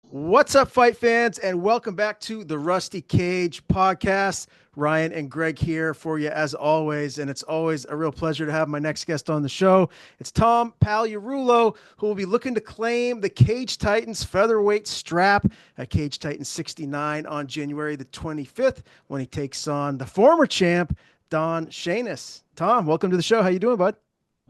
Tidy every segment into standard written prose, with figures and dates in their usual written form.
What's up, fight fans, and welcome back to the Rusty Cage podcast. Ryan and Greg here for you as always, and it's always a real pleasure to have my next guest on the show. It's Tom Pagliarulo, who will be looking to claim the Cage Titans featherweight strap at Cage Titans 69 on January the 25th when he takes on the former champ, Don Shainis. Tom, welcome to the show. How you doing, bud?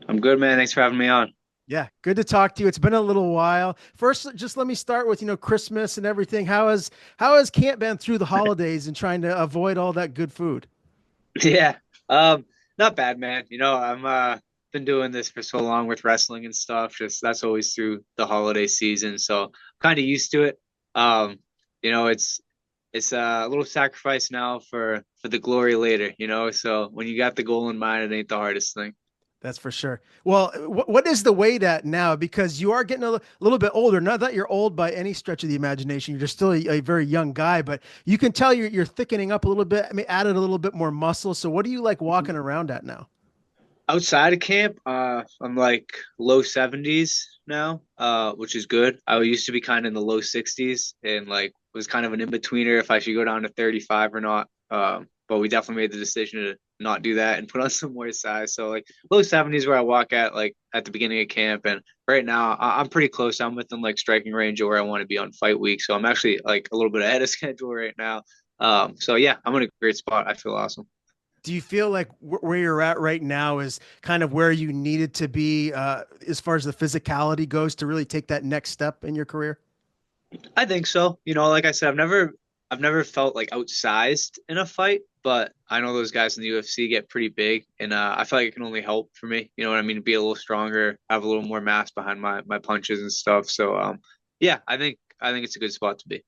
I'm good, man. Thanks for having me on. Yeah, good to talk to you. It's been a little while. First, just let me start with, Christmas and everything. How has camp been through the holidays and trying to avoid all that good food? Yeah. Not bad, man. I'm been doing this for so long with wrestling and stuff. Just that's always through the holiday season, so I'm kind of used to it. It's a little sacrifice now for the glory later, So when you got the goal in mind, it ain't the hardest thing. That's for sure. Well, what is the weight at now? Because you are getting a little bit older. Not that you're old by any stretch of the imagination. You're just still a very young guy, but you can tell you're thickening up a little bit. I mean, added a little bit more muscle. So what do you like walking around at now? Outside of camp, I'm like low 70s now, which is good. I used to be kind of in the low 60s and like was kind of an in-betweener if I should go down to 35 or not. But we definitely made the decision to not do that and put on some more size. So like low 70s where I walk at like at the beginning of camp. And right now I'm pretty close. I'm within like striking range of where I want to be on fight week. So I'm actually like a little bit ahead of schedule right now. So yeah, I'm in a great spot. I feel awesome. Do you feel like where you're at right now is kind of where you needed to be as far as the physicality goes to really take that next step in your career? I think so. Like I said, I've never felt like outsized in a fight, but I know those guys in the UFC get pretty big, and I feel like it can only help for me. You know what I mean? Be a little stronger, have a little more mass behind my punches and stuff. So, yeah, I think it's a good spot to be.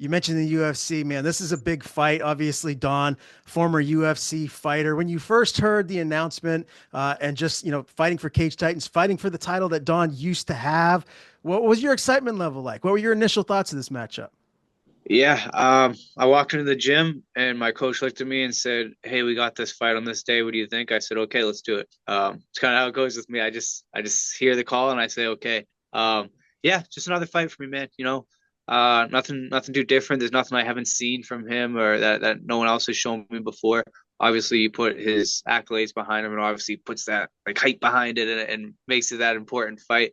You mentioned the UFC, man. This is a big fight. Obviously, Don, former UFC fighter. When you first heard the announcement and just, fighting for Cage Titans, fighting for the title that Don used to have, what was your excitement level like? What were your initial thoughts of this matchup? Yeah, I walked into the gym and my coach looked at me and said, "Hey, we got this fight on this day. What do you think?" I said, "Okay, let's do it." It's kind of how it goes with me. I just hear the call and I say, "Okay." Yeah, just another fight for me, man. Nothing too different. There's nothing I haven't seen from him or that no one else has shown me before. Obviously, you put his accolades behind him and obviously puts that like hype behind it and makes it that important fight.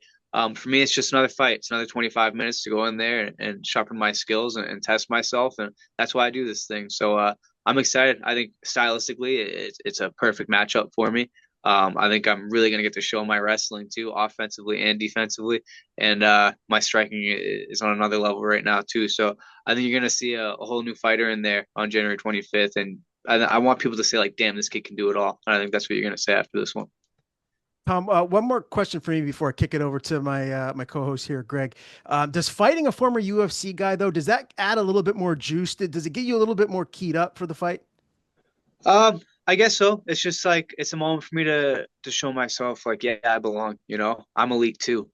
For me, it's just another fight. It's another 25 minutes to go in there and sharpen my skills and test myself. And that's why I do this thing. So I'm excited. I think stylistically, it's a perfect matchup for me. I think I'm really going to get to show my wrestling too, offensively and defensively. And my striking is on another level right now too. So I think you're going to see a whole new fighter in there on January 25th. And I want people to say like, damn, this kid can do it all. And I think that's what you're going to say after this one. Tom, one more question for me before I kick it over to my my co-host here, Greg. Does fighting a former UFC guy though, does that add a little bit more juice? Does it get you a little bit more keyed up for the fight? I guess so. It's just like it's a moment for me to show myself like, yeah, I belong, I'm elite too.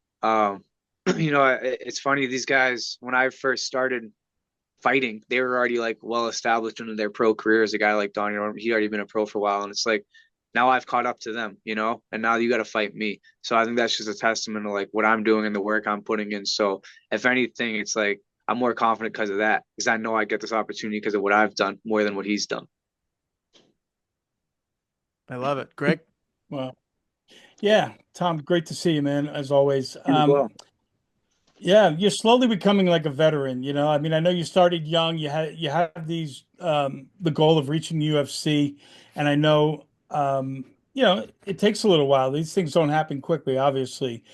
It's funny, these guys, when I first started fighting, they were already like well established into their pro careers. A guy like Don, he already been a pro for a while, and it's like now I've caught up to them, and now you got to fight me. So I think that's just a testament to like what I'm doing and the work I'm putting in. So if anything, it's like I'm more confident because of that, because I know I get this opportunity because of what I've done more than what he's done. I love it. Greg? Well, yeah, Tom, great to see you, man, as always. Well. Yeah, you're slowly becoming like a veteran, I mean, I know you started young, you have these the goal of reaching the UFC, and I know it takes a little while. These things don't happen quickly, obviously.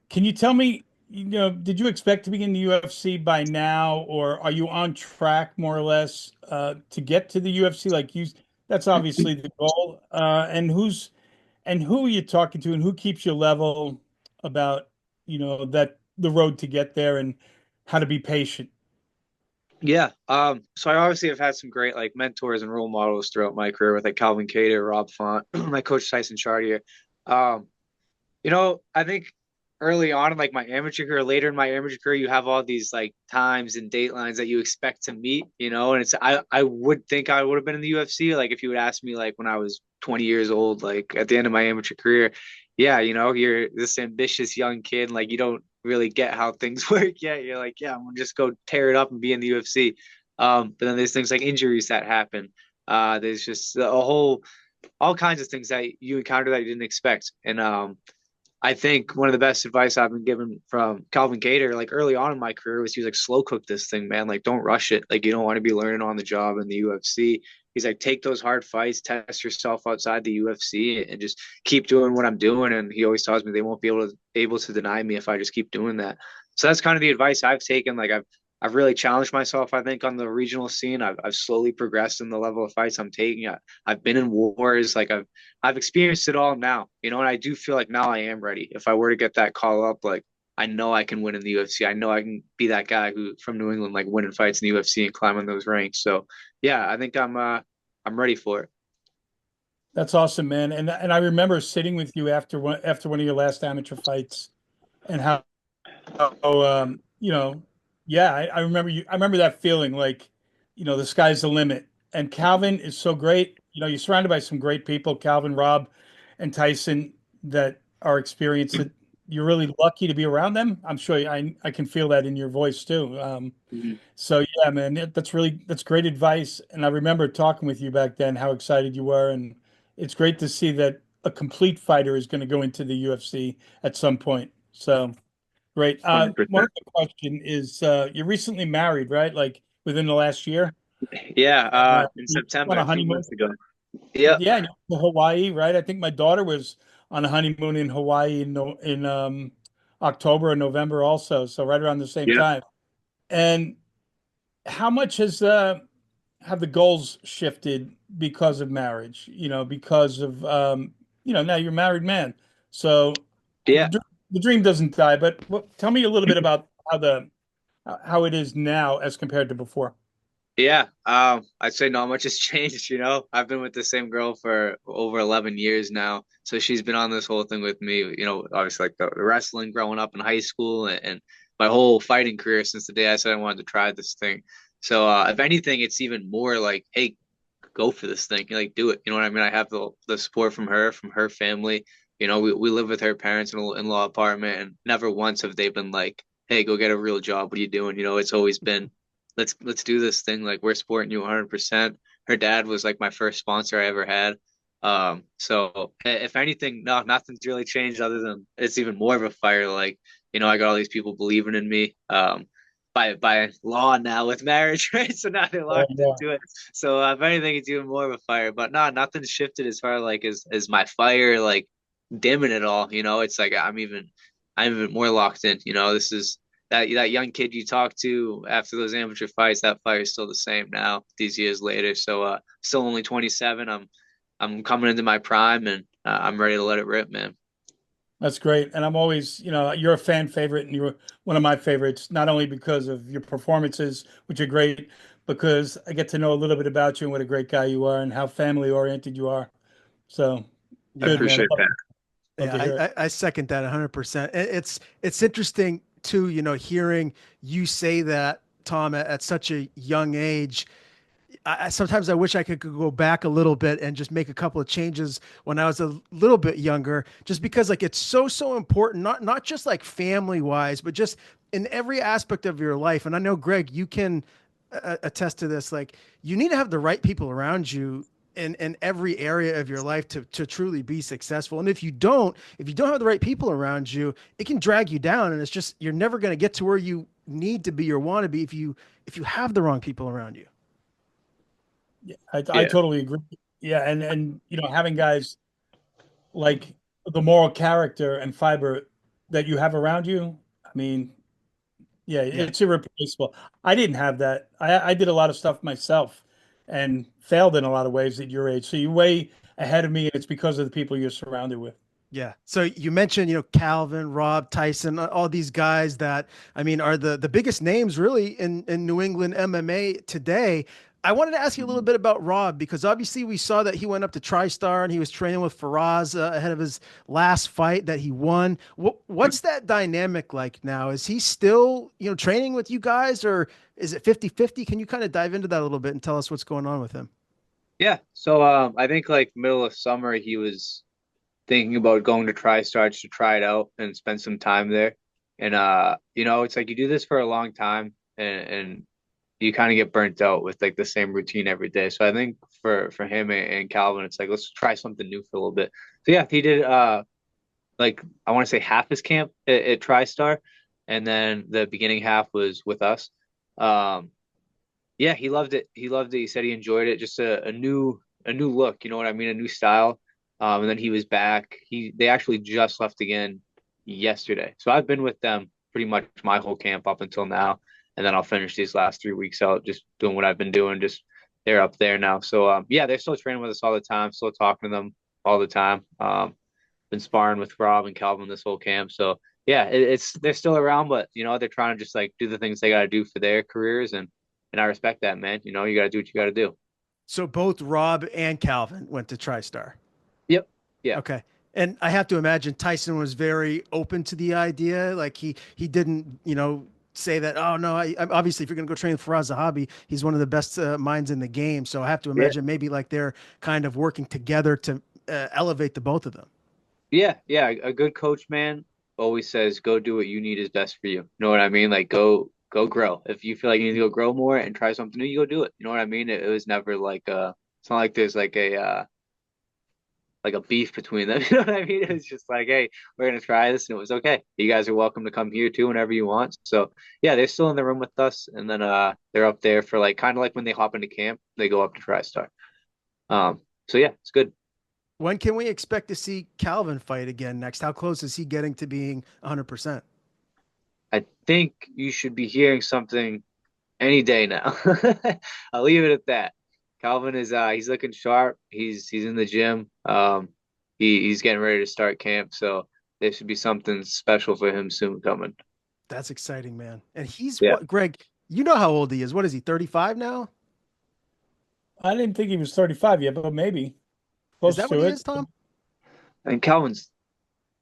Can you tell me, did you expect to be in the UFC by now, or are you on track more or less to get to the UFC? That's obviously the goal. And who are you talking to, and who keeps your level about, that the road to get there and how to be patient? Yeah. So I obviously have had some great like mentors and role models throughout my career with like Calvin Kattar, Rob Font, my coach Tyson Chartier. I think early on in like my amateur career, later in my amateur career, you have all these like times and datelines that you expect to meet, and it's I would think I would have been in the UFC. Like if you would ask me like when I was 20 years old, like at the end of my amateur career, yeah, you're this ambitious young kid, like you don't really get how things work yet. You're like, yeah, I'm gonna just go tear it up and be in the UFC. But then there's things like injuries that happen. There's just a whole all kinds of things that you encounter that you didn't expect. And I think one of the best advice I've been given from Calvin Cater, like early on in my career, was he was like, slow cook this thing, man. Like, don't rush it. Like, you don't want to be learning on the job in the UFC. He's like, take those hard fights, test yourself outside the UFC, and just keep doing what I'm doing. And he always tells me they won't be able to deny me if I just keep doing that. So that's kind of the advice I've taken. Like, I've really challenged myself, I think, on the regional scene. I've slowly progressed in the level of fights I'm taking. I've been in wars. Like I've experienced it all now, and I do feel like now I am ready. If I were to get that call up, like I know I can win in the UFC. I know I can be that guy who from New England, like winning fights in the UFC and climbing those ranks. So yeah, I think I'm ready for it. That's awesome, man. And I remember sitting with you after one of your last amateur fights, and how yeah, I remember you. I remember that feeling like, the sky's the limit. And Calvin is so great. You're surrounded by some great people, Calvin, Rob, and Tyson, that are experienced. That you're really lucky to be around them. I'm sure I can feel that in your voice too. Mhm. So yeah, man, that's great advice. And I remember talking with you back then, how excited you were, and it's great to see that a complete fighter is going to go into the UFC at some point. So. Great. One 100%. other question is, you're recently married, right? Like within the last year, Yeah, and in you on September, a a few honeymoon. months ago. Yep. Yeah, and you're to Hawaii, right? I think my daughter was on a honeymoon in Hawaii in October or November, also. So right around the same Yep. time. And how much have the goals shifted because of marriage? Because of now you're a married man, so Yeah. the dream doesn't die. But tell me a little bit about how it is now as compared to before. Yeah, I'd say not much has changed, I've been with the same girl for over 11 years now. So she's been on this whole thing with me, obviously like the wrestling growing up in high school and my whole fighting career since the day I said I wanted to try this thing. So if anything, it's even more like, hey, go for this thing, like do it. You know what I mean? I have the support from her family. We live with her parents in an in-law apartment, and never once have they been like, hey, go get a real job. What are you doing? It's always been let's do this thing. Like we're supporting you 100%. Her dad was like my first sponsor I ever had. So if anything, no, nothing's really changed other than it's even more of a fire. Like, I got all these people believing in me. By law now with marriage, right? So now they're Yeah, locked yeah. into it. So if anything, it's even more of a fire. But no, nothing's shifted as far like as my fire like dimming at all. It's like I'm even more locked in. This is that young kid you talk to after those amateur fights, that fire is still the same now, these years later. So still only 27. I'm coming into my prime and I'm ready to let it rip, man. That's great. And I'm always, you're a fan favorite and you're one of my favorites, not only because of your performances, which are great, because I get to know a little bit about you and what a great guy you are and how family oriented you are. So I Yeah. good, man. appreciate that. Love Yeah, to hear it. I second that 100%. It's interesting too, hearing you say that, Tom, at such a young age. Sometimes I wish I could go back a little bit and just make a couple of changes when I was a little bit younger, just because like it's so important, not just like family wise, but just in every aspect of your life. And I know, Greg, you can attest to this. Like you need to have the right people around you in every area of your life to truly be successful. And if you don't have the right people around you, it can drag you down. And it's just, you're never going to get to where you need to be or want to be if you have the wrong people around you. Yeah, I Yeah. totally agree. Yeah, and having guys like the moral character and fiber that you have around you, I mean, yeah, Yeah. it's irreplaceable. I didn't have that. I did a lot of stuff myself and failed in a lot of ways at your age. So you're way ahead of me, and it's because of the people you're surrounded with. Yeah. So you mentioned, Calvin, Rob, Tyson, all these guys that, I mean, are the biggest names really in New England MMA today. I wanted to ask you a little bit about Rob because obviously we saw that he went up to TriStar and he was training with Faraz ahead of his last fight that he won. What's that dynamic like now? Is he still, training with you guys or is it 50-50? Can you kind of dive into that a little bit and tell us what's going on with him? Yeah. So I think like middle of summer he was thinking about going to TriStar to try it out and spend some time there. And it's like you do this for a long time and you kind of get burnt out with like the same routine every day. So I think for him and Calvin, it's like let's try something new for a little bit. So yeah, he did like I want to say half his camp at TriStar, and then the beginning half was with us. Um, yeah, he loved it. He loved it. He said he enjoyed it. Just a new look, you know what I mean, a new style. And then he was back. They actually just left again yesterday. So I've been with them pretty much my whole camp up until now, and then I'll finish these last 3 weeks out just doing what I've been doing. Just they're up there now. So yeah, they're still training with us all the time. Still talking to them all the time. Been sparring with Rob and Calvin this whole camp. So yeah, it's they're still around, but they're trying to just like do the things they got to do for their careers, and I respect that, man. You got to do what you got to do. So both Rob and Calvin went to TriStar. Yep. Yeah. Okay. And I have to imagine Tyson was very open to the idea. Like he didn't, say that, oh no, obviously if you're going to go train for Faraz Zahabi, he's one of the best minds in the game. So I have to Yeah. imagine maybe like they're kind of working together to elevate the both of them. Yeah. Yeah. A good coach, man, always says, go do what you need is best for you. You know what I mean? Like go grow. If you feel like you need to go grow more and try something new, you go do it. You know what I mean? It was never like it's not like there's like a beef between them. You know what I mean? It was just like, hey, we're gonna try this, and it was okay. You guys are welcome to come here too whenever you want. So yeah, they're still in the room with us, and then they're up there for like kind of like when they hop into camp, they go up to TriStar. So yeah, it's good. When can we expect to see Calvin fight again next? How close is he getting to being 100%? I think you should be hearing something any day now. I'll leave it at that. Calvin is he's looking sharp. He's in the gym. He's getting ready to start camp, so there should be something special for him soon coming. That's exciting, man. And he's Yeah. what, Greg, you know how old he is. What is he, 35 now? I didn't think he was 35 yet, but maybe Is close that what to he it. is, Tom? And Calvin's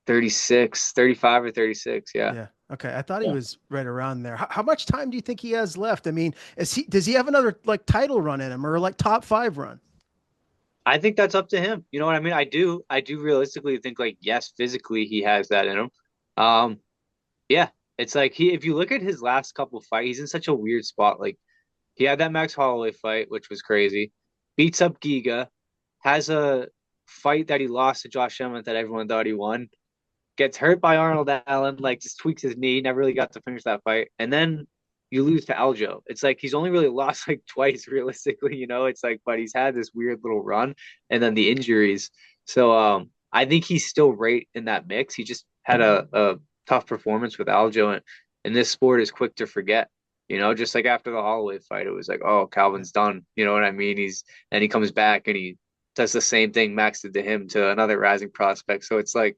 36, 35 or 36. Yeah. Yeah. Okay. I thought he Yeah. was right around there. How much time do you think he has left? I mean, does he have another like title run in him or like top five run? I think that's up to him. You know what I mean? I do realistically think like yes, physically he has that in him. Um, yeah. It's like if you look at his last couple fights, he's in such a weird spot. Like he had that Max Holloway fight, which was crazy. Beats up Giga, has a fight that he lost to Josh Emmett that everyone thought he won. Gets hurt by Arnold Allen, like just tweaks his knee, never really got to finish that fight. And then you lose to Aljo. It's like he's only really lost like twice realistically, It's like, but he's had this weird little run and then the injuries. So I think he's still right in that mix. He just had a tough performance with Aljo and this sport is quick to forget. Just like after the Holloway fight, it was like, oh, Calvin's done. You know what I mean? He comes back and he does the same thing Max did to him to another rising prospect. So it's like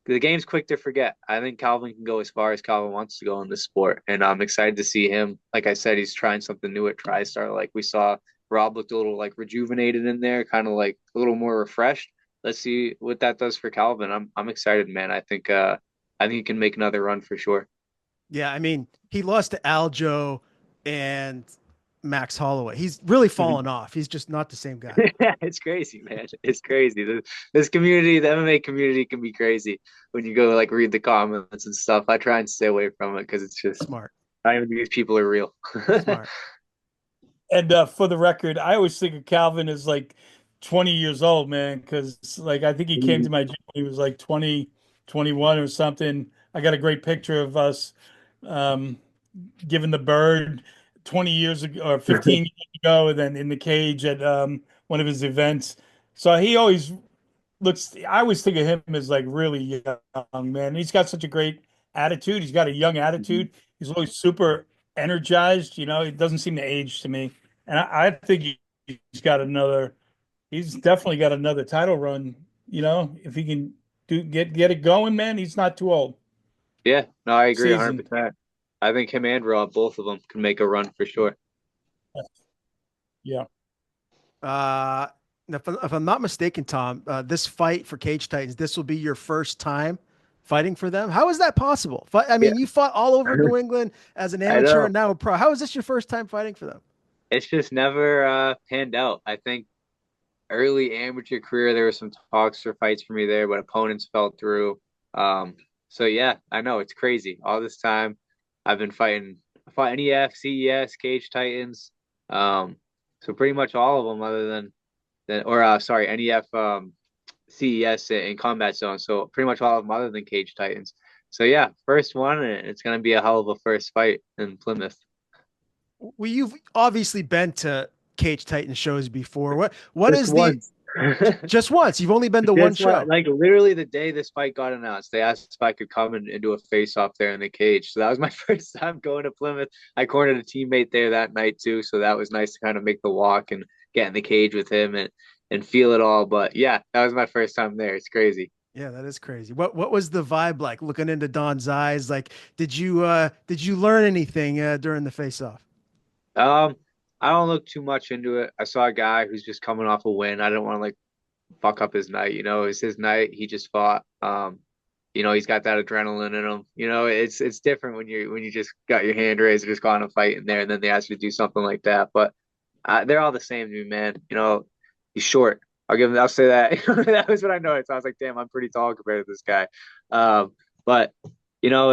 the game's quick to forget. I think Calvin can go as far as Calvin wants to go in this sport, and I'm excited to see him. Like I said, he's trying something new at TriStar. Like we saw, Rob looked a little like rejuvenated in there, kind of like a little more refreshed. Let's see what that does for Calvin. I'm excited, man. I think he can make another run for sure. Yeah. I mean, he lost to Aljo and Max Holloway. He's really fallen off. He's just not the same guy. Yeah, it's crazy, man. It's crazy. This community, the MMA community, can be crazy when you go like read the comments and stuff. I try and stay away from it because it's just Smart. not even these people are real. Smart. And for the record, I always think of Calvin as like 20 years old, man, because like I think he came to my gym when he was like 20, 21 or something. I got a great picture of us um, giving the bird 20 years ago or 15 years ago, and then in the cage at one of his events. So he always I always think of him as like really young, man. He's got such a great attitude. He's got a young attitude. He's always super energized. It doesn't seem to age to me. And I think he's got he's definitely got another title run. If he can get it going, man, he's not too old. Yeah, no, I agree Seasoned. 100%. I think him and Rob, both of them, can make a run for sure. Yeah. Uh, if I'm not mistaken, Tom, this fight for Cage Titans, this will be your first time fighting for them. How is that possible? I Yeah, mean, you fought all over New England as an I amateur know. and now a pro. How is this your first time fighting for them? It's just never panned out. I think early amateur career, there were some talks for fights for me there, but opponents fell through. Um, so yeah, I know it's crazy. All this time, I've been fighting, I fought NEF, CES, Cage Titans. Um, so pretty much all of them, other than or sorry, NEF, CES in Combat Zone. So pretty much all of them, other than Cage Titans. So yeah, first one, and it's gonna be a hell of a first fight in Plymouth. Well, you've obviously been to Cage Titan shows before. What Just is the once. just once? You've only been to one This one, show. like literally the day this fight got announced, they asked if I could come and do a face off there in the cage. So that was my first time going to Plymouth. I cornered a teammate there that night too, so that was nice to kind of make the walk and get in the cage with him and feel it all. But yeah, that was my first time there. It's crazy. Yeah, that is crazy. What was the vibe like looking into Don's eyes? Like, did you learn anything during the face off? Um, I don't look too much into it. I saw a guy who's just coming off a win. I didn't want to like fuck up his night. It's his night. He just fought. He's got that adrenaline in him. It's different when you just got your hand raised and just got on a fight in there, and then they ask you to do something like that. But they're all the same to me, man. He's short. I'll say that. That was what I noticed. I was like, damn, I'm pretty tall compared to this guy. But you know,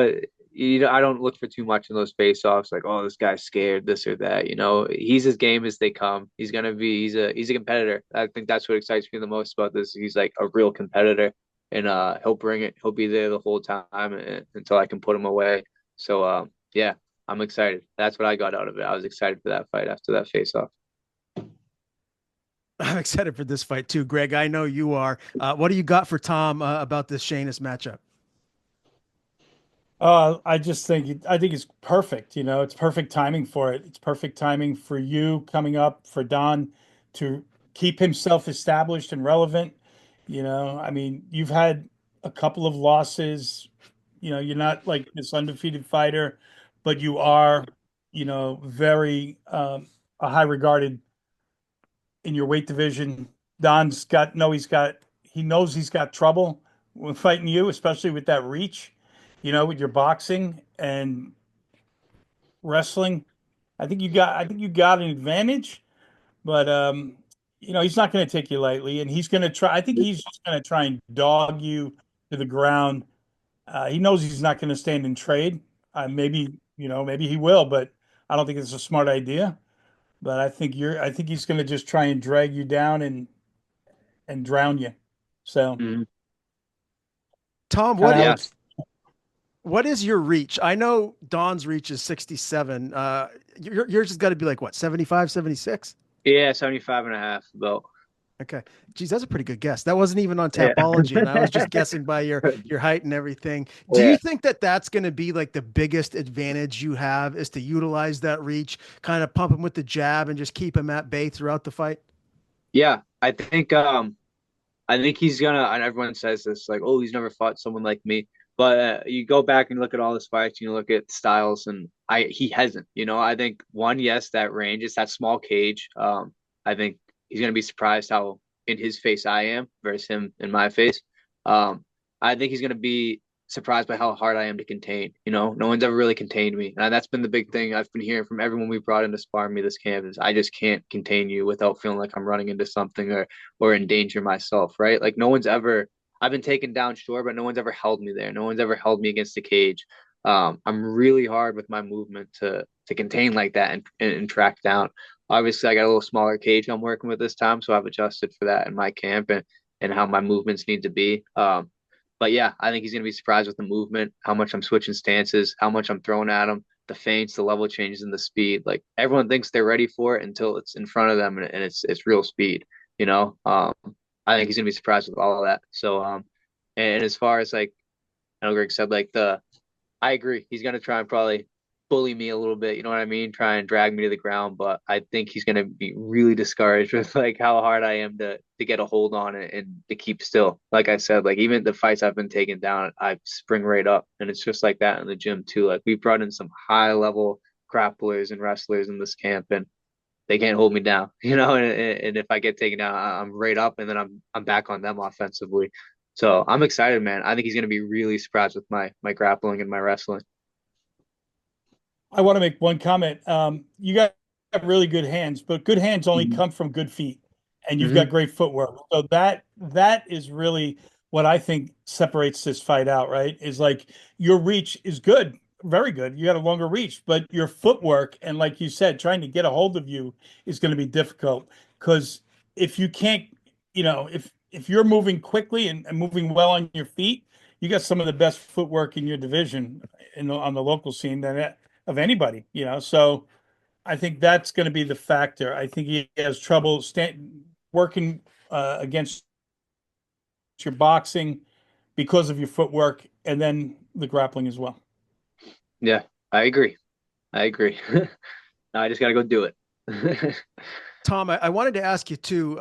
I don't look for too much in those face-offs, like, oh, this guy's scared, this or that. He's as game as they come. He's a competitor. I think that's what excites me the most about this. He's like a real competitor, and he'll bring it. He'll be there the whole time until I can put him away. So yeah, I'm excited. That's what I got out of it. I was excited for that fight after that face-off. I'm excited for this fight too, Greg. I know you are. What do you got for Tom about this Shainis matchup? I think it's perfect. It's perfect timing for it. It's perfect timing for you coming up, for Don to keep himself established and relevant. I mean, you've had a couple of losses. You're not like this undefeated fighter, but you are, very a high regarded in your weight division. He knows he's got trouble when fighting you, especially with that reach, with your boxing and wrestling. I think you got an advantage, but he's not going to take you lightly, and he's going to try. I think he's just going to try and dog you to the ground. He knows he's not going to stand and trade. Maybe he will, but I don't think it's a smart idea. But I think he's going to just try and drag you down and drown you. So Mhm. Tom, kind of how Yeah. it's. what is your reach? I know Don's reach is 67. Yours has got to be like what, 75, 76? Yeah, 75 and a half about. Okay. Geez, that's a pretty good guess. That wasn't even on Yeah. Tapology, and I was just guessing by your height and everything. Do Yeah. you think that that's going to be like the biggest advantage you have is to utilize that reach, kind of pump him with the jab and just keep him at bay throughout the fight? Yeah. I think he's gonna, and everyone says this, like, oh, he's never fought someone like me. But you go back and look at all his fights, you look at styles, and he hasn't. I think one, yes, that range, it's that small cage. I think he's gonna be surprised how in his face I am versus him in my face. Um, I think he's gonna be surprised by how hard I am to contain. No one's ever really contained me, and that's been the big thing I've been hearing from everyone we brought in to spar me this camp is I just can't contain you without feeling like I'm running into something or endanger myself, right? Like no one's ever I've been taken down, sure, but no one's ever held me there. No one's ever held me against the cage. I'm really hard with my movement to contain like that and track down. Obviously, I got a little smaller cage I'm working with this time, so I've adjusted for that in my camp and how my movements need to be. But yeah, I think he's gonna be surprised with the movement, how much I'm switching stances, how much I'm throwing at him, the feints, the level changes, and the speed. Like everyone thinks they're ready for it until it's in front of them and it's real speed. You know, I think he's gonna be surprised with all of that. So, and as far as like I know Greg said, like I agree. He's gonna try and probably bully me a little bit, you know what I mean? Try and drag me to the ground, but I think he's gonna be really discouraged with like how hard I am to get a hold on it and to keep still. Like I said, like even the fights I've been taking down, I spring right up. And it's just like that in the gym too. Like we brought in some high level grapplers and wrestlers in this camp and they can't hold me down, and if I get taken down, I'm right up, and then I'm back on them offensively. So I'm excited, man. I think he's going to be really surprised with my grappling and my wrestling. I want to make one comment. You got really good hands, but good hands only Mhm. come from good feet, and you've got Mhm. great footwork. So that is really what I think separates this fight out, right? Is like your reach is good, very good. You got a longer reach, but your footwork and like you said, trying to get a hold of you is going to be difficult because if you can't, if you're moving quickly and moving well on your feet, you got some of the best footwork in your division on the local scene. Then of anybody, So I think that's going to be the factor. I think he has trouble working against your boxing because of your footwork and then the grappling as well. Yeah, I agree. I agree. Now I just got to go do it. Tom, I wanted to ask you too.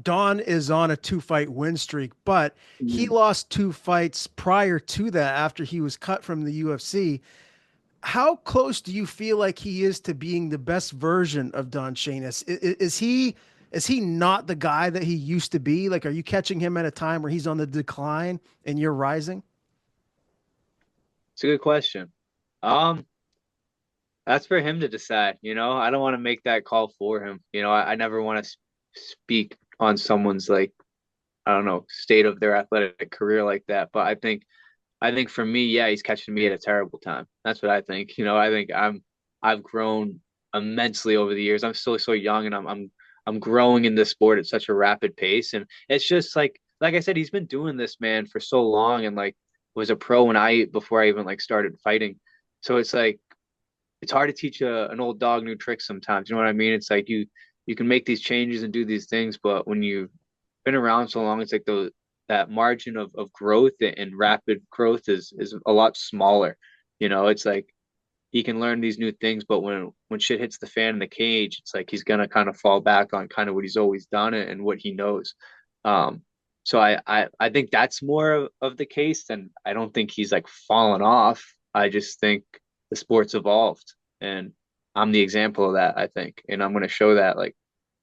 Don is on a 2-fight win streak, but he Mhm. lost 2 fights prior to that after he was cut from the UFC. How close do you feel like he is to being the best version of Don Shainis? Is he not the guy that he used to be? Like, are you catching him at a time where he's on the decline and you're rising? It's a good question. Um, that's for him to decide. I don't want to make that call for him. I never want to speak on someone's like I don't know state of their athletic career like that. But I think for me, yeah, he's catching me at a terrible time. That's what I think. I think I've grown immensely over the years. I'm still so young, and I'm growing in this sport at such a rapid pace. And it's just like I said, he's been doing this, man, for so long, and like was a pro when I before I even like started fighting. So it's like it's hard to teach an old dog new tricks sometimes. You know what I mean? It's like you can make these changes and do these things, but when you've been around so long, it's like that margin of growth and rapid growth is a lot smaller. It's like he can learn these new things, but when shit hits the fan in the cage, it's like he's gonna kind of fall back on kind of what he's always done and what he knows. Um, so I think that's more of the case, and I don't think he's like fallen off. I just think the sport's evolved, and I'm the example of that, I think, and I'm gonna show that like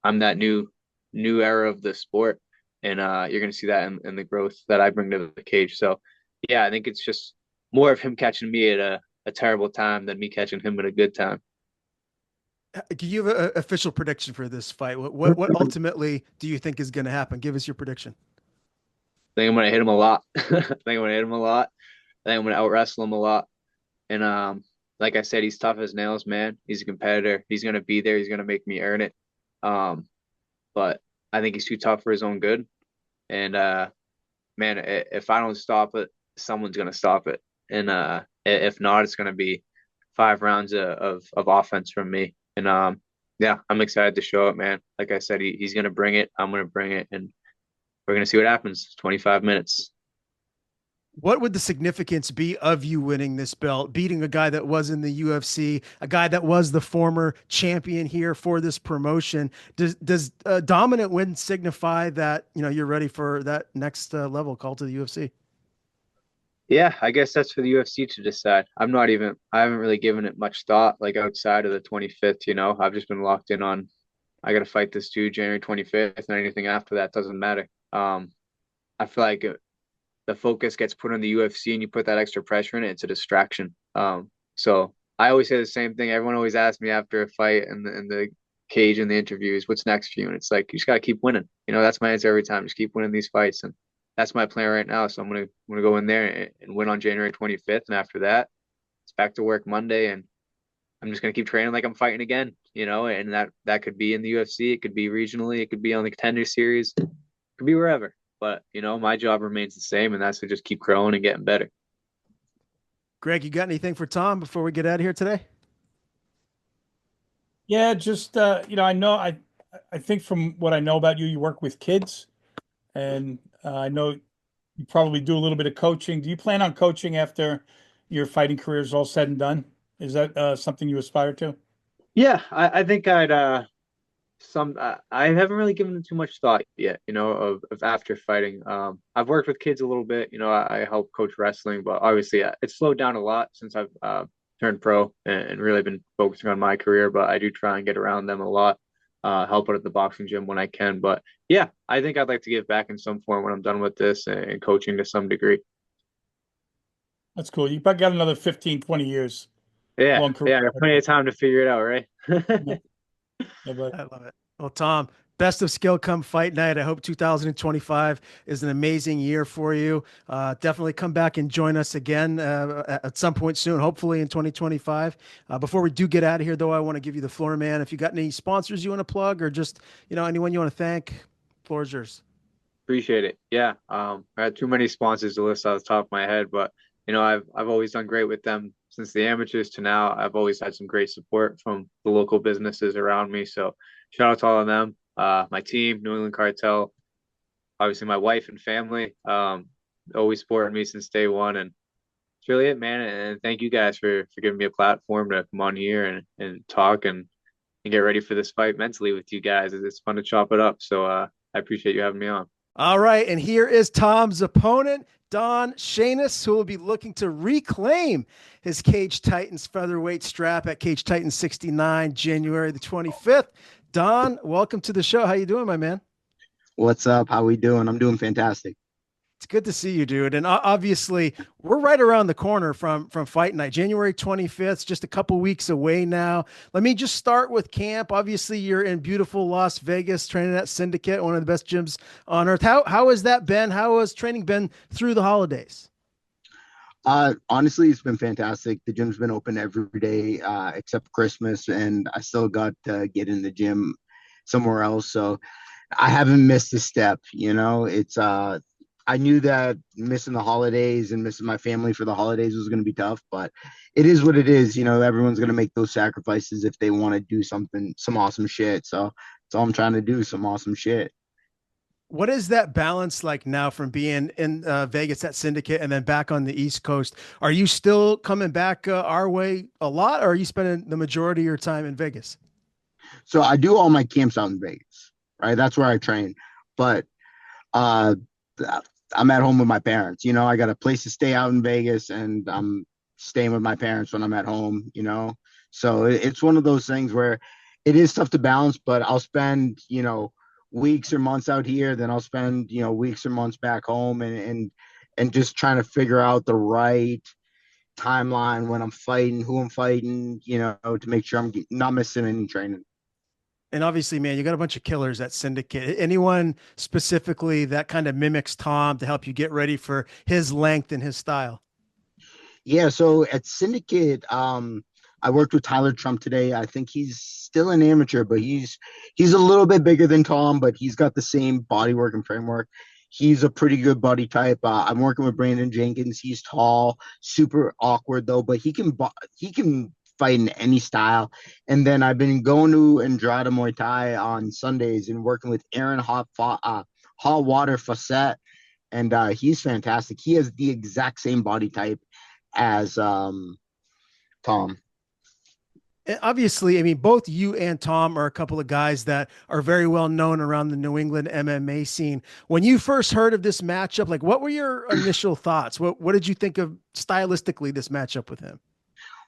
I'm that new era of the sport, and you're gonna see that in the growth that I bring to the cage. So yeah, I think it's just more of him catching me at a terrible time than me catching him at a good time. Do you have an official prediction for this fight? What ultimately do you think is going to happen? Give us your prediction. I think I'm gonna hit him a lot. I think I'm gonna hit him a lot. I think I'm gonna out wrestle him a lot. And like I said, he's tough as nails, man. He's a competitor. He's gonna be there. He's gonna make me earn it. Um, but I think he's too tough for his own good. And man, if I don't stop it, someone's gonna stop it. And if not, it's gonna be 5 rounds of offense from me. And yeah, I'm excited to show it, man. Like I said, he's gonna bring it. I'm gonna bring it, and we're gonna see what happens. 25 minutes. What would the significance be of you winning this belt, beating a guy that was in the UFC, a guy that was the former champion here for this promotion? Does a dominant win signify that you're ready for that next level call to the UFC? Yeah, I guess that's for the UFC to decide. I haven't really given it much thought, like outside of the 25th, I've just been locked in on, I got to fight this dude January 25th, and anything after that doesn't matter. I feel like the focus gets put on the UFC and you put that extra pressure in it, it's a distraction. So I always say the same thing. Everyone always asks me after a fight in the cage in the interviews, what's next for you? And it's like, you just got to keep winning. That's my answer every time. Just keep winning these fights. And that's my plan right now. So I'm gonna go in there and win on January 25th. And after that, it's back to work Monday. And I'm just gonna keep training like I'm fighting again, and that could be in the UFC, it could be regionally, it could be on the contender series, it could be wherever. But my job remains the same, and that's to just keep growing and getting better. Greg, you got anything for Tom before we get out of here today? Yeah, just I think from what I know about you, you work with kids, and I know you probably do a little bit of coaching. Do you plan on coaching after your fighting career is all said and done? Is that something you aspire to? Yeah, I think I'd I haven't really given it too much thought yet, of after fighting. I've worked with kids a little bit, I help coach wrestling, but obviously it's slowed down a lot since I've turned pro and really been focusing on my career, but I do try and get around them a lot, help out at the boxing gym when I can. But yeah, I think I'd like to give back in some form when I'm done with this and coaching to some degree. That's cool. You probably got another 15, 20 years, Yeah, long career. yeah, I got plenty of time to figure it out, Yeah, right? yeah, but I love it. Well, Tom, best of skill come fight night. I hope 2025 is an amazing year for you. Definitely come back and join us again at some point soon, hopefully in 2025. Before we do get out of here, though, I want to give you the floor, man. If you got any sponsors you want to plug or just, anyone you want to thank, floor is yours. Appreciate it. Yeah. I had too many sponsors to list off the top of my head, but I've always done great with them since the amateurs to now. I've always had some great support from the local businesses around me. So shout out to all of them. My team, New England Cartel, obviously my wife and family, always supported me since day one. And it's really it, man. And thank you guys for giving me a platform to come on here and talk and get ready for this fight mentally with you guys. It's fun to chop it up. So I appreciate you having me on. All right, and here is Tom's opponent, Don Shainis, who will be looking to reclaim his Cage Titans featherweight strap at Cage Titans 69, January the 25th. Don, welcome to the show. How you doing, my man? What's up? How we doing? I'm doing fantastic. It's good to see you, dude. And obviously, we're right around the corner from Fight Night, January 25th, just a couple weeks away now. Let me just start with camp. Obviously, you're in beautiful Las Vegas, training at Syndicate, one of the best gyms on earth. How has that been? How has training been through the holidays? Honestly, it's been fantastic. The gym's been open every day, except Christmas, and I still got to get in the gym somewhere else. So I haven't missed a step. I knew that missing the holidays and missing my family for the holidays was going to be tough, but it is what it is. Everyone's going to make those sacrifices if they want to do some awesome shit. So that's all I'm trying to do, some awesome shit. What is that balance like now from being in Vegas at Syndicate and then back on the East Coast? Are you still coming back our way a lot, or are you spending the majority of your time in Vegas? So I do all my camps out in Vegas, right? That's where I train. But uh, I'm at home with my parents. I got a place to stay out in Vegas, and I'm staying with my parents when I'm at home. So it's one of those things where it is tough to balance, but I'll spend, weeks or months out here, then I'll spend, weeks or months back home and just trying to figure out the right timeline when I'm fighting, who I'm fighting, to make sure I'm not missing any training. And obviously, man, you got a bunch of killers at Syndicate. Anyone specifically that kind of mimics Tom to help you get ready for his length and his style? Yeah, so at Syndicate, I worked with Tyler Trump today. I think he's still an amateur, but he's a little bit bigger than Tom, but he's got the same body work and framework. He's a pretty good body type. I'm working with Brandon Jenkins. He's tall, super awkward though, but he can fight in any style. And then I've been going to Andrade Muay Thai on Sundays and working with Aaron Hot Water Fawcett, and he's fantastic. He has the exact same body type as Tom. And obviously, I mean, both you and Tom are a couple of guys that are very well known around the New England MMA scene. When you first heard of this matchup, like what were your initial thoughts? What did you think of stylistically this matchup with him?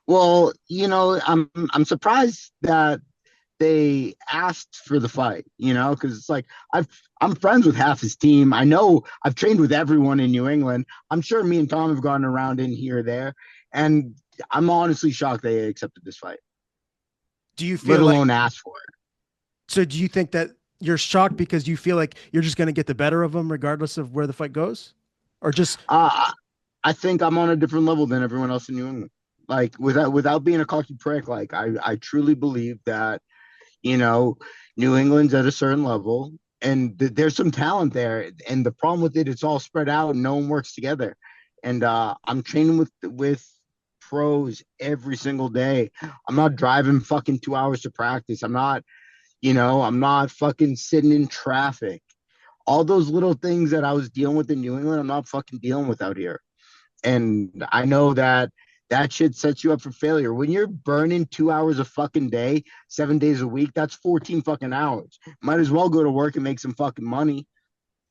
Well, I'm surprised that they asked for the fight, because it's like I'm friends with half his team. I know I've trained with everyone in New England. I'm sure me and Tom have gone around in here or there, and I'm honestly shocked they accepted this fight, Do you let feel like, alone asked for it. so do you think that you're shocked because you feel like you're just going to get the better of him regardless of where the fight goes? Or just, I think I'm on a different level than everyone else in New England. Like without being a cocky prick, like I truly believe that New England's at a certain level, and there's some talent there. And the problem with it, it's all spread out, and no one works together. And I'm training with pros every single day. I'm not driving fucking 2 hours to practice. I'm not fucking sitting in traffic. All those little things that I was dealing with in New England, I'm not fucking dealing with out here. And I know that shit sets you up for failure. When you're burning 2 hours a fucking day, 7 days a week, that's 14 fucking hours. Might as well go to work and make some fucking money.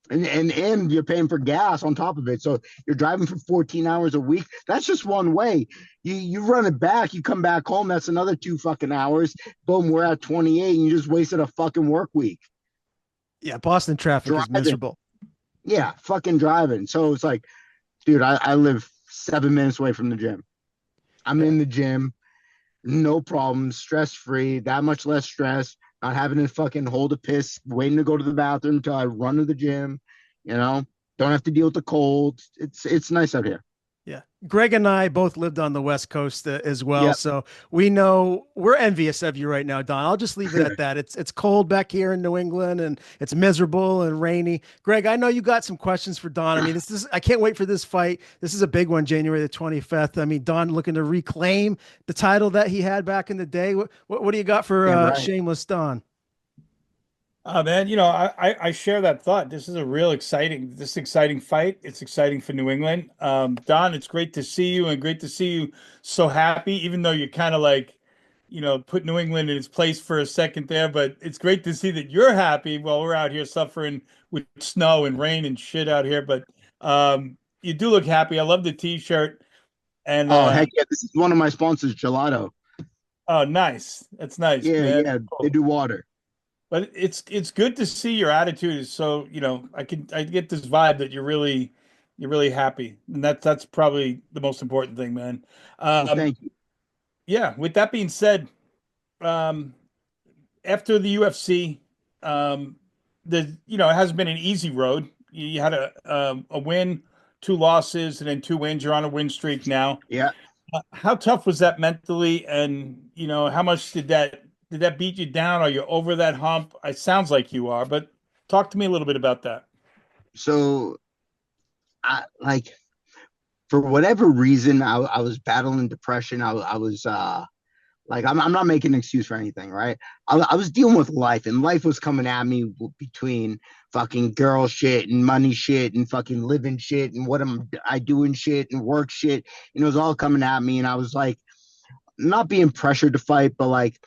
And you're paying for gas on top of it. So you're driving for 14 hours a week. That's just one way. You run it back, you come back home, that's another 2 fucking hours. Boom, we're at 28, and you just wasted a fucking work week. Yeah, Boston traffic is Driving. miserable. Yeah, fucking driving. So it's like, dude, I live 7 minutes away from the gym. I'm in the gym, no problems, stress free, that much less stress, not having to fucking hold a piss, waiting to go to the bathroom until I run to the gym, you know, don't have to deal with the cold. It's nice out here. Yeah. Greg and I both lived on the West Coast as well. Yep. So we know we're envious of you right now, Don. I'll just leave it at that. It's cold back here in New England and it's miserable and rainy. Greg, I know you got some questions for Don. I mean, I can't wait for this fight. This is a big one, January the 25th. I mean, Don looking to reclaim the title that he had back in the day. What do you got for Yeah, right. Shameless Don? Man, I share that thought. This is a real exciting fight. It's exciting for New England. Don, it's great to see you and great to see you so happy, even though you kind of like, put New England in its place for a second there. But it's great to see that you're happy while we're out here suffering with snow and rain and shit out here. But you do look happy. I love the t-shirt. And Oh, heck yeah. This is one of my sponsors, Gelato. oh, nice. That's nice, Yeah, man. yeah. Cool. They do water. But it's good to see your attitude is so, I get this vibe that you're really happy. And that's probably the most important thing, man. Well, thank you. Yeah, with that being said, after the UFC, it hasn't been an easy road. You had a win, 2 losses, and then 2 wins. You're on a win streak now. Yeah. How tough was that mentally? And, how much did that beat you down? Are you over that hump? It sounds like you are, but talk to me a little bit about that. So I like, for whatever reason, I was battling depression. I was like, I'm not making an excuse for anything, right? I was dealing with life, and life was coming at me between fucking girl shit and money shit and fucking living shit and what am I doing shit and work shit. And it was all coming at me, and I was like, not being pressured to fight, but like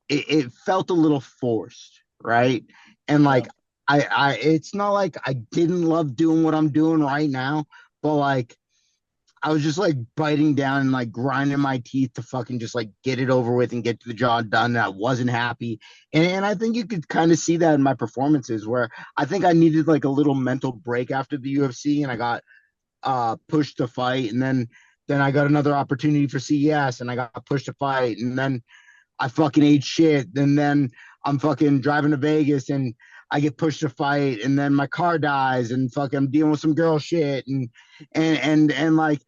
it felt a little forced, right? And like it's not like I didn't love doing what I'm doing right now, but like I was just like biting down and like grinding my teeth to fucking just like get it over with and get the job done. And I wasn't happy. And I think you could kind of see that in my performances where I think I needed like a little mental break after the UFC, and I got pushed to fight. And then I got another opportunity for CES and I got pushed to fight. And then I fucking ate shit. And then I'm fucking driving to Vegas and I get pushed to fight, and then my car dies, and fucking I'm dealing with some girl shit, and like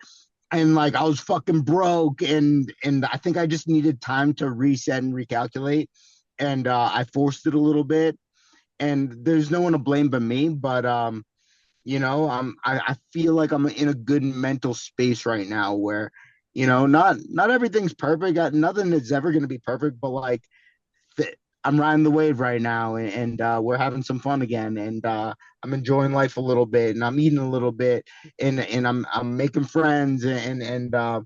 I was fucking broke, and I think I just needed time to reset and recalculate, and I forced it a little bit, and there's no one to blame but me, but I feel like I'm in a good mental space right now where, not everything's perfect, nothing is ever going to be perfect, but like I'm riding the wave right now, and we're having some fun again, and I'm enjoying life a little bit, and I'm eating a little bit, and I'm making friends, and I'm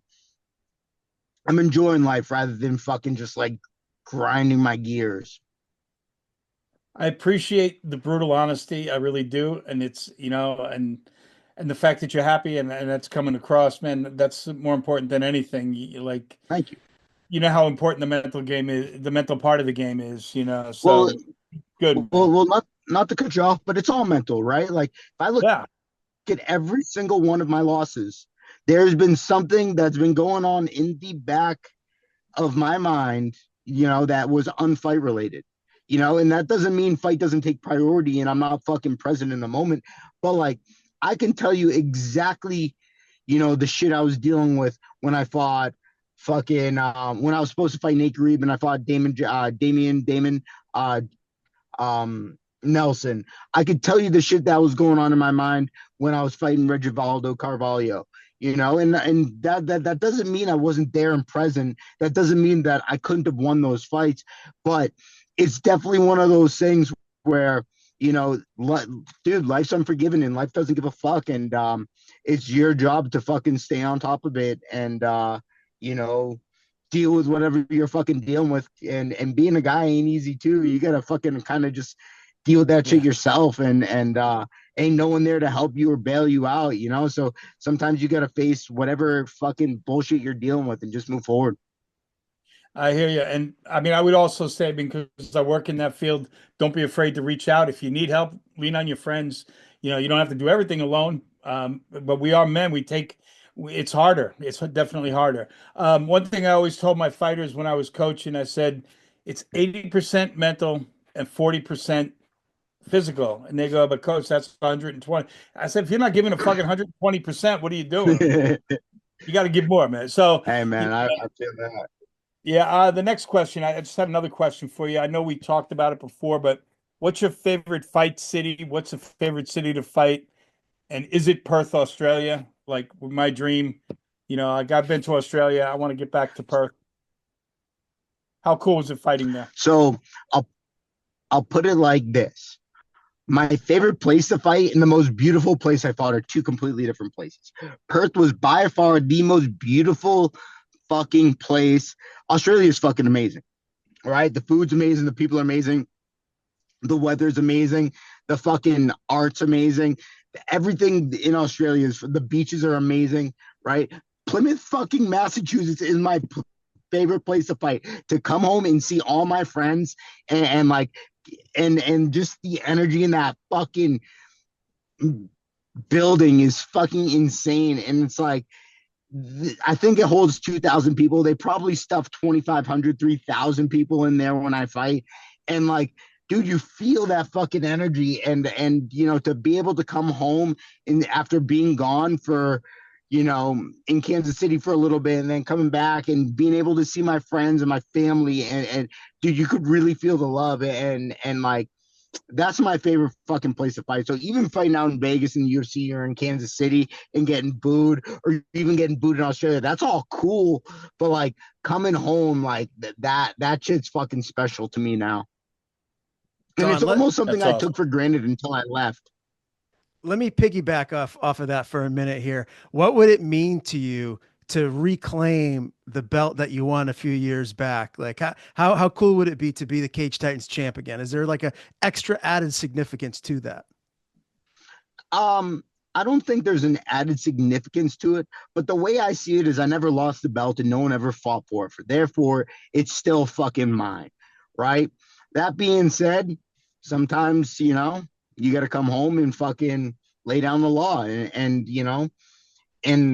enjoying life rather than fucking just like grinding my gears. I appreciate the brutal honesty. I really do. And it's, and the fact that you're happy and that's coming across, man, that's more important than anything. Like, Thank you. you know how important the mental game is, the mental part of the game is, so Well, good. well, not to cut you off, but it's all mental, right? Like if I look at every single one of my losses, there's been something that's been going on in the back of my mind, that was unfight related, and that doesn't mean fight doesn't take priority and I'm not fucking present in the moment, but like I can tell you exactly, the shit I was dealing with when I fought fucking when I was supposed to fight Nate Reeb and I fought Damon Nelson. I could tell you the shit that was going on in my mind when I was fighting Regivaldo Carvalho, and that doesn't mean I wasn't there and present. That doesn't mean that I couldn't have won those fights, but it's definitely one of those things where, dude, life's unforgiving and life doesn't give a fuck, and it's your job to fucking stay on top of it and deal with whatever you're fucking dealing with, and being a guy ain't easy too. You gotta fucking kind of just deal with that shit yourself, and ain't no one there to help you or bail you out, you know? So sometimes you got to face whatever fucking bullshit you're dealing with and just move forward. I hear you. And I mean, I would also say, because I work in that field, don't be afraid to reach out. If you need help, lean on your friends. You know, you don't have to do everything alone. But we are men. It's harder. It's definitely harder. One thing I always told my fighters when I was coaching, I said, it's 80% mental and 40% physical. And they go, but coach, that's 120. I said, if you're not giving a fucking 120%, what are you doing? Hey, You got to give more, man. So, man, I feel that. yeah, the next question, I just have another question for you. I know we talked about it before, but what's your favorite fight city? What's a favorite city to fight? And is it Perth, Australia? Like my dream, I've been to Australia. I want to get back to Perth. How cool is it fighting there? So I'll put it like this. My favorite place to fight and the most beautiful place I fought are two completely different places. Perth was by far the most beautiful fucking place. Australia is fucking amazing. All right. The food's amazing. The people are amazing. The weather's amazing. The fucking art's amazing. Everything in Australia is, the beaches are amazing. Right. Plymouth fucking Massachusetts is my favorite place to fight, to come home and see all my friends and like, and just the energy in that fucking building is fucking insane. And it's like, I think it holds 2,000 people. They probably stuff 2,500, 3,000 people in there when I fight. And like, dude, you feel that fucking energy. And, to be able to come home and after being gone for, in Kansas City for a little bit and then coming back and being able to see my friends and my family and dude, you could really feel the love and like, that's my favorite fucking place to fight. So even fighting out in Vegas in the UFC or in Kansas City and getting booed or even getting booed in Australia, that's all cool. But like coming home, like that shit's fucking special to me now. And Don, it's almost something I awesome. took for granted until I left. Let me piggyback off of that for a minute here. What would it mean to you to reclaim the belt that you won a few years back? Like how cool would it be to be the Cage Titans champ again? Is there like a extra added significance to that? I don't think there's an added significance to it, but the way I see it is I never lost the belt and no one ever fought for it. Therefore, it's still fucking mine, right? That being said, sometimes, you got to come home and fucking lay down the law and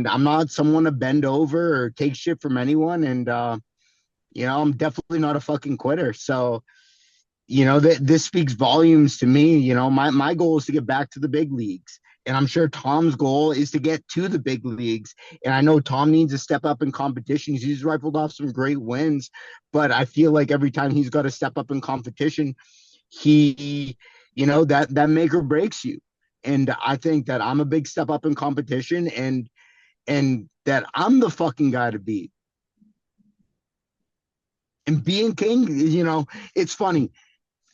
I'm not someone to bend over or take shit from anyone. And, I'm definitely not a fucking quitter. So, this speaks volumes to me. My goal is to get back to the big leagues. And I'm sure Tom's goal is to get to the big leagues. And I know Tom needs to step up in competitions. He's rifled off some great wins, but I feel like every time he's got to step up in competition, he, that make or breaks you. And I think that I'm a big step up in competition and that I'm the fucking guy to beat. And being king, it's funny.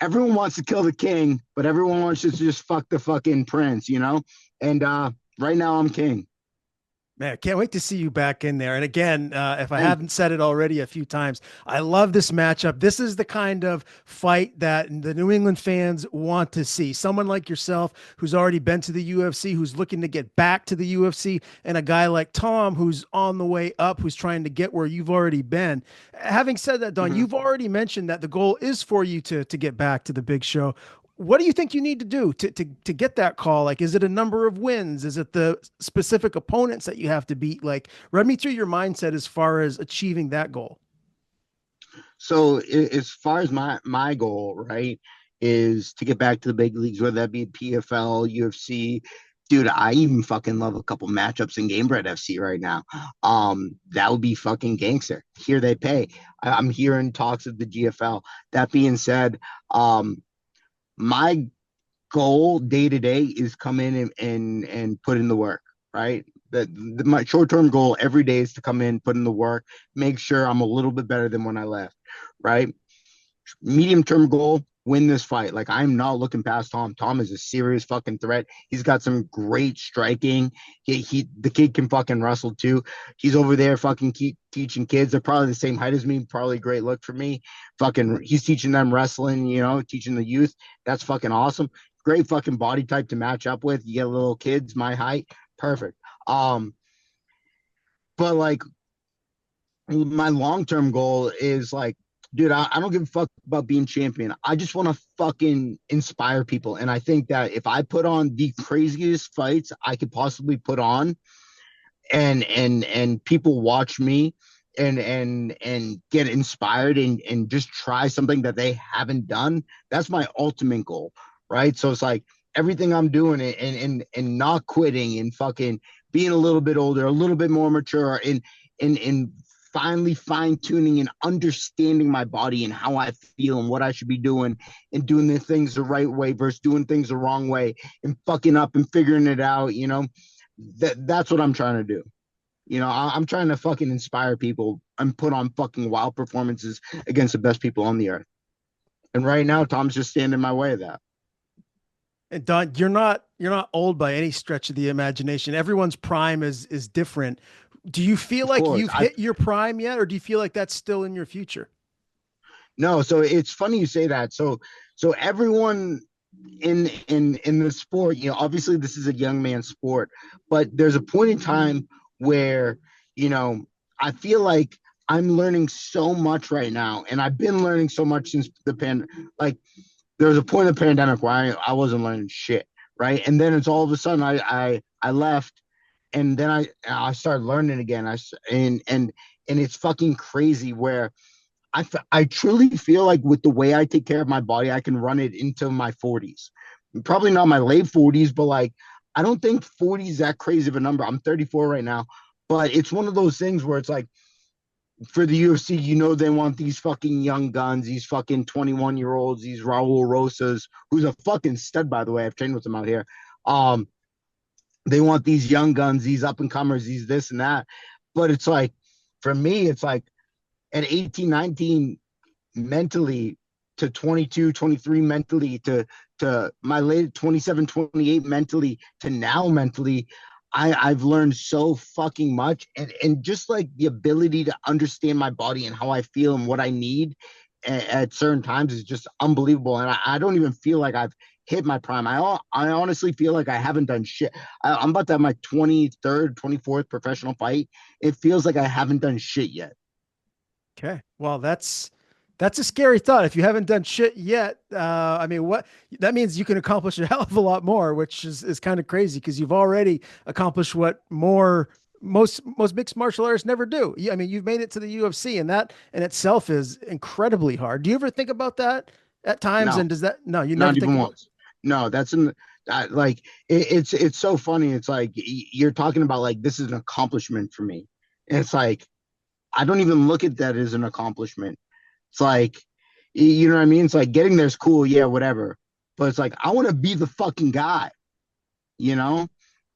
Everyone wants to kill the king, but everyone wants to just fuck the fucking prince, And right now I'm king. Man, I can't wait to see you back in there. And again, if I haven't said it already a few times, I love this matchup. This is the kind of fight that the New England fans want to see. Someone like yourself who's already been to the UFC, who's looking to get back to the UFC, and a guy like Tom who's on the way up, who's trying to get where you've already been. Having said that, Don, you've already mentioned that the goal is for you to get back to the big show. What do you think you need to do to get that call? Like, is it a number of wins? Is it the specific opponents that you have to beat? Like, run me through your mindset as far as achieving that goal. So as far as my goal, right, is to get back to the big leagues, whether that be PFL, UFC. Dude, I even fucking love a couple matchups in Gamebred FC right now. That would be fucking gangster. Here they pay. I'm hearing talks of the GFL. That being said, my goal day to day is come in and put in the work, right? My short-term goal every day is to come in, put in the work, make sure I'm a little bit better than when I left, right? Medium-term goal, win this fight. Like, I'm not looking past Tom. Tom is a serious fucking threat. He's got some great striking. The kid can fucking wrestle too. He's over there fucking teaching kids. They're probably the same height as me. Probably a great look for me. Fucking, he's teaching them wrestling, teaching the youth. That's fucking awesome. great fucking body type to match up with. You get little kids my height, perfect. But like my long-term goal is like, dude, I don't give a fuck about being champion. I just want to fucking inspire people. And I think that if I put on the craziest fights I could possibly put on, and people watch me and get inspired and just try something that they haven't done, that's my ultimate goal, right? So it's like everything I'm doing and not quitting and fucking being a little bit older, a little bit more mature, and finally fine-tuning and understanding my body and how I feel and what I should be doing and doing the things the right way versus doing things the wrong way and fucking up and figuring it out, you know. That's what I'm trying to do. You know, I'm trying to fucking inspire people and put on fucking wild performances against the best people on the earth. And right now, Tom's just standing in my way of that. And Don, you're not old by any stretch of the imagination. Everyone's prime is different. Do you feel like you've hit your prime yet, or do you feel like that's still in your future? No, so it's funny you say that. So everyone in the sport, you know, obviously this is a young man's sport, but there's a point in time where, you know, I feel like I'm learning so much right now, and I've been learning so much since like there was a point in the pandemic where I wasn't learning shit, right? And then it's all of a sudden I left, and then I started learning again. And it's fucking crazy where I truly feel like with the way I take care of my body, I can run it into my 40s. Probably not my late 40s, but like I don't think 40 is that crazy of a number. I'm 34 right now, but it's one of those things where it's like for the UFC, you know, they want these fucking young guns, these fucking 21-year-olds, these Raul Rosas, who's a fucking stud, by the way. I've trained with him out here. They want these young guns, these up and comers, these this and that. But it's like, for me, it's like at 18, 19 mentally to 22, 23 mentally to my late 27, 28 mentally to now mentally, I've learned so fucking much, and just like the ability to understand my body and how I feel and what I need at certain times is just unbelievable. And I don't even feel like I've hit my prime. I honestly feel like I haven't done shit. I'm about to have my 23rd, 24th professional fight. It feels like I haven't done shit yet. Okay. Well, that's a scary thought. If you haven't done shit yet, I mean, what that means you can accomplish a hell of a lot more, which is kind of crazy because you've already accomplished what most mixed martial artists never do. I mean, you've made it to the UFC, and that in itself is incredibly hard. Do you ever think about that at times? No, And does that no, you not never even think once. No, that's in like it's so funny. It's like you're talking about like this is an accomplishment for me. And it's like I don't even look at that as an accomplishment. It's like, you know what I mean? It's like getting there's cool, yeah, whatever. But it's like I want to be the fucking guy, you know?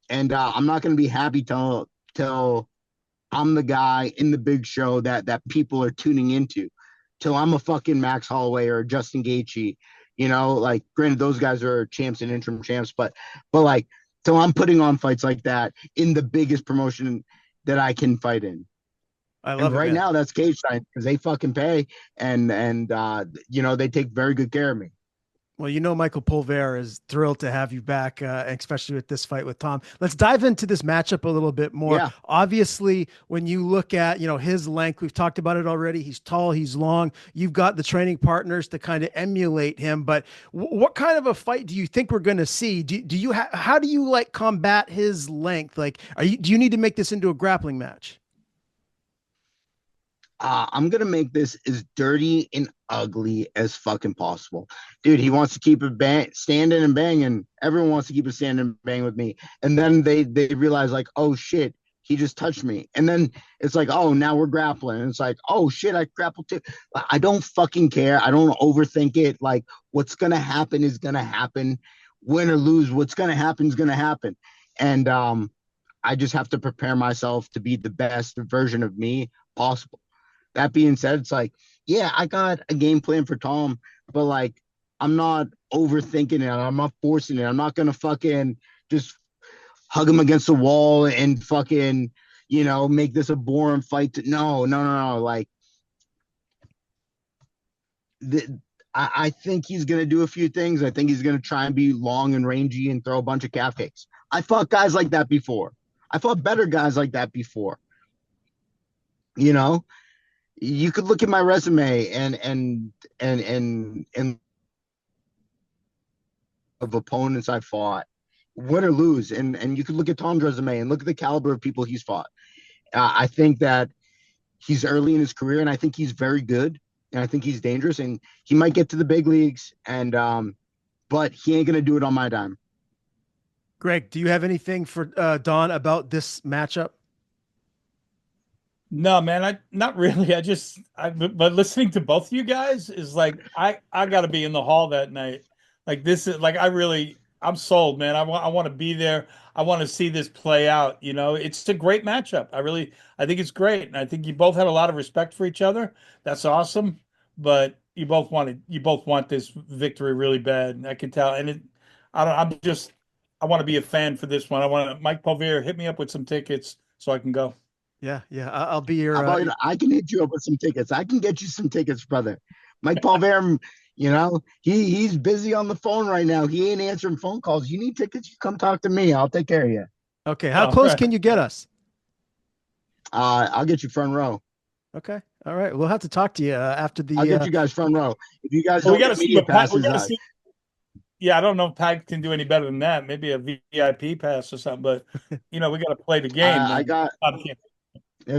And I'm not gonna be happy till I'm the guy in the big show that people are tuning into. Till I'm a fucking Max Holloway or Justin Gaethje, you know? Like, granted, those guys are champs and interim champs, but like till I'm putting on fights like that in the biggest promotion that I can fight in. I And love it, right man. now that's cage time because they fucking pay and you know, they take very good care of me. Well, you know, Michael Pulver is thrilled to have you back, especially with this fight with Tom. Let's dive into this matchup a little bit more. Yeah. Obviously, when you look at, you know, his length, we've talked about it already. He's tall, he's long. You've got the training partners to kind of emulate him. But what kind of a fight do you think we're going to see? Do you how do you like combat his length? Like, do you need to make this into a grappling match? I'm gonna make this as dirty and ugly as fucking possible, dude. He wants to keep it standing and banging. Everyone wants to keep it standing and bang with me, and then they realize like, oh shit, he just touched me, and then it's like, oh, now we're grappling, and it's like, oh shit, I grappled too. I don't fucking care. I don't overthink it. Like, what's gonna happen is gonna happen, win or lose. What's gonna happen is gonna happen, and I just have to prepare myself to be the best version of me possible. That being said, it's like, yeah, I got a game plan for Tom, but like, I'm not overthinking it. I'm not forcing it. I'm not gonna fucking just hug him against the wall and fucking, you know, make this a boring fight. No. Like, I think he's going to do a few things. I think he's going to try and be long and rangy and throw a bunch of calf kicks. I fought guys like that before. I fought better guys like that before. You know, you could look at my resume and of opponents I fought, win or lose, and you could look at Tom's resume and look at the caliber of people he's fought. I think that he's early in his career, and I think he's very good, and I think he's dangerous, and he might get to the big leagues, and but he ain't gonna do it on my dime. Greg, do you have anything for Don about this matchup? No, man, I not really. But listening to both of you guys is like I got to be in the hall that night. Like this is like I'm sold, man. I want to be there. I want to see this play out. You know, it's a great matchup. I think it's great, and I think you both have a lot of respect for each other. That's awesome. But you both want this victory really bad. And I can tell. And I want to be a fan for this one. I want to Mike Pulver hit me up with some tickets so I can go. Yeah, yeah. I'll be your. I can hit you up with some tickets. I can get you some tickets, brother. Mike Pulver, you know, he's busy on the phone right now. He ain't answering phone calls. You need tickets? You come talk to me. I'll take care of you. Okay. How close can you get us? I'll get you front row. Okay. All right. We'll have to talk to you after the. I'll get you guys front row. If you guys don't get media passes, yeah, I don't know if Pat can do any better than that. Maybe a VIP pass or something. But you know, we got to play the game.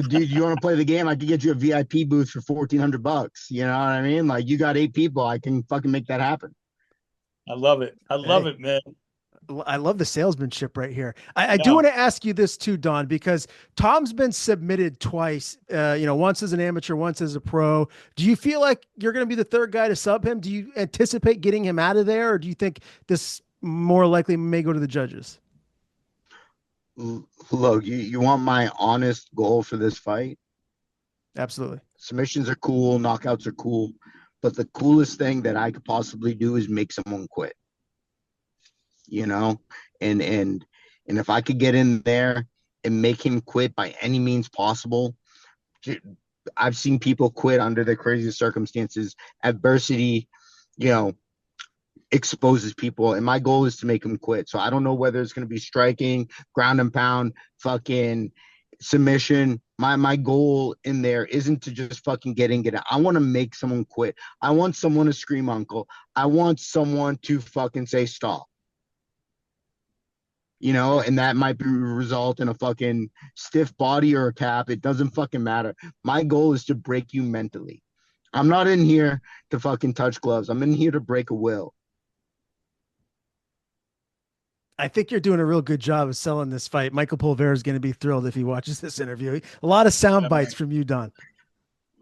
Dude, you want to play the game? I could get you a VIP booth for $1,400. You know what I mean? Like, you got 8 people. I can fucking make that happen. I love it. I love it, man. I love the salesmanship right here. I do want to ask you this too, Don, because Tom's been submitted twice, once as an amateur, once as a pro. Do you feel like you're going to be the third guy to sub him? Do you anticipate getting him out of there, or do you think this more likely may go to the judges? Look, you want my honest goal for this fight? Absolutely. Submissions are cool. Knockouts are cool. But the coolest thing that I could possibly do is make someone quit. You know, and if I could get in there and make him quit by any means possible. I've seen people quit under the craziest circumstances. Adversity, exposes people, and my goal is to make him quit. So I don't know whether it's going to be striking, ground and pound, fucking submission. My goal in there isn't to just fucking get in, get out. I want to make someone quit. I want someone to scream uncle. I want someone to fucking say stop. And that might result in a fucking stiff body or a tap. It doesn't fucking matter. My goal is to break you mentally. I'm not in here to fucking touch gloves. I'm in here to break a will. I think you're doing a real good job of selling this fight. Michael Pulver is going to be thrilled if he watches this interview. A lot of sound bites from you, Don.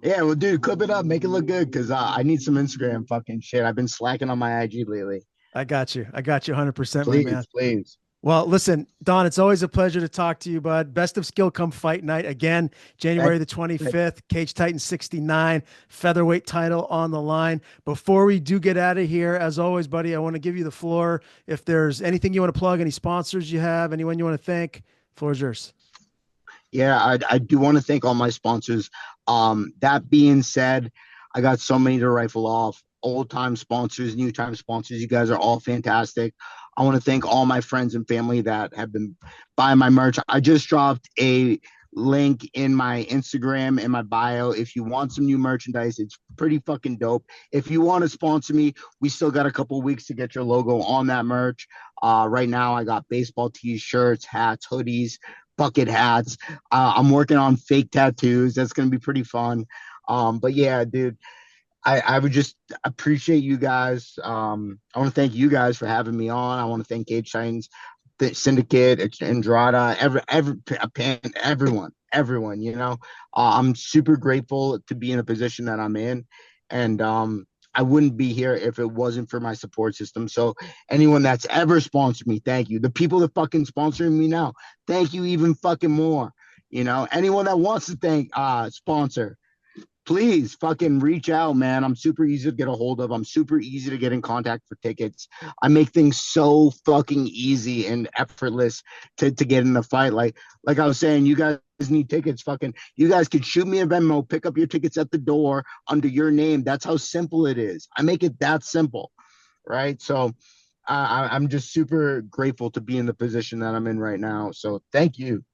Yeah, well, dude, clip it up. Make it look good, because I need some Instagram fucking shit. I've been slacking on my IG lately. I got you 100%, please, my man. Please. Well, listen, Don, it's always a pleasure to talk to you, bud. Best of skill come fight night again, January the 25th, Cage Titan 69, featherweight title on the line. Before we do get out of here, as always, buddy, I want to give you the floor. If there's anything you want to plug, any sponsors you have, anyone you want to thank, floor is yours. Yeah, I do want to thank all my sponsors. That being said, I got so many to rifle off. Old-time sponsors, new-time sponsors. You guys are all fantastic. I want to thank all my friends and family that have been buying my merch. I just dropped a link in my Instagram and my bio. If you want some new merchandise, it's pretty fucking dope. If you want to sponsor me, we still got a couple weeks to get your logo on that merch. Right now, I got baseball tees, shirts, hats, hoodies, bucket hats. I'm working on fake tattoos. That's going to be pretty fun. But yeah, dude. I would just appreciate you guys. I want to thank you guys for having me on. I want to thank Cage Titans, the Syndicate, Andrada, everyone. I'm super grateful to be in a position that I'm in, and I wouldn't be here if it wasn't for my support system. So anyone that's ever sponsored me, thank you. The people that fucking sponsoring me now, thank you even fucking more. Anyone that wants to sponsor, please fucking reach out, man. I'm super easy to get a hold of. I'm super easy to get in contact for tickets. I make things so fucking easy and effortless to get in the fight. Like I was saying, you guys need tickets. Fucking, you guys could shoot me a Venmo, pick up your tickets at the door under your name. That's how simple it is. I make it that simple, right? So I'm just super grateful to be in the position that I'm in right now. So thank you.